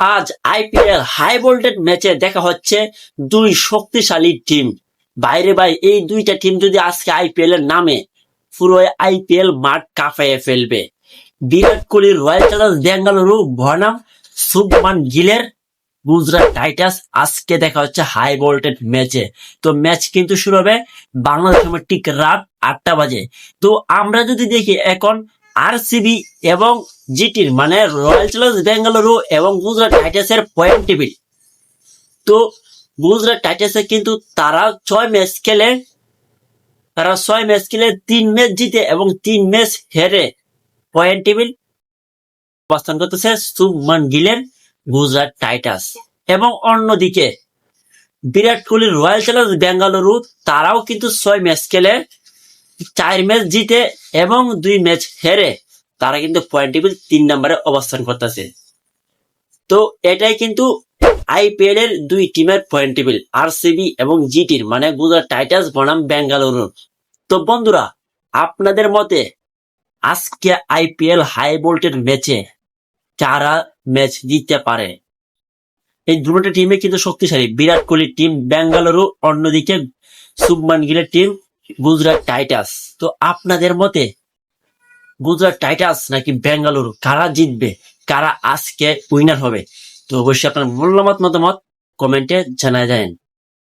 আজ IPL high voltage ম্যাচে দেখা হচ্ছে দুই শক্তিশালী টিম। বাইরে ভাই, এই দুইটা টিম যদি আজকে আইপিএল এর নামে পুরো আইপিএল মাঠ কাঁপাইয়ে ফেলবে। বিরাট কোহলির রয়্যাল চ্যালেঞ্জার্স বেঙ্গালুরু বনাম শুভমান গিলের গুজরাট টাইটান্স আজকে দেখা হচ্ছে হাই ভোল্টেজ ম্যাচে। তো ম্যাচ কিন্তু শুরু হবে বাংলাদেশ সময় ঠিক রাত 8টা বাজে। তো আমরা যদি দেখি এখন আরসিবি এবং জিটির মানে রয়্যাল চ্যালেঞ্জার্স বেঙ্গালুরু এবং গুজরাট টাইটান্স এর পয়েন্ট টেবিল। তো গুজরাট টাইটান্সে কিন্তু তারা 6 ম্যাচ খেলে 3 ম্যাচ জিতে এবং 3 ম্যাচ হেরে পয়েন্ট টেবিল অবস্থান করতেছে শুভমান গিলের গুজরাট টাইটান্স। এবং অন্যদিকে বিরাট কোহলির রয়্যাল চ্যালেঞ্জার্স বেঙ্গালুরু তারাও কিন্তু 6 ম্যাচ খেলে 4 ম্যাচ জিতে এবং 2 ম্যাচ হেরে তারা কিন্তু পয়েন্ট টেবিল 3 নম্বরে অবস্থান করতেছে। তো এটাই কিন্তু আইপিএল এর দুই টিমের পয়েন্ট টেবিল, আরসিবি এবং জিটির মানে গুজরাট টাইটান্স বনাম বেঙ্গালুরু। তো বন্ধুরা, আপনাদের মতে আজকে আইপিএল হাই ভোল্টেজ ম্যাচে কারা ম্যাচ জিততে পারে? এই দুটো টিমে কিন্তু শক্তিশালী, বিরাট কোহলির টিম বেঙ্গালুরু, অন্যদিকে শুভমান গিলের টিম গুজরাট টাইটান্স। তো আপনাদের মতে গুজরাট টাইটান্স নাকি বেঙ্গালুরু, কারা জিতবে, কারা আজকে উইনার হবে? তো অবশ্যই আপনার মতামত কমেন্টে জানা যায়।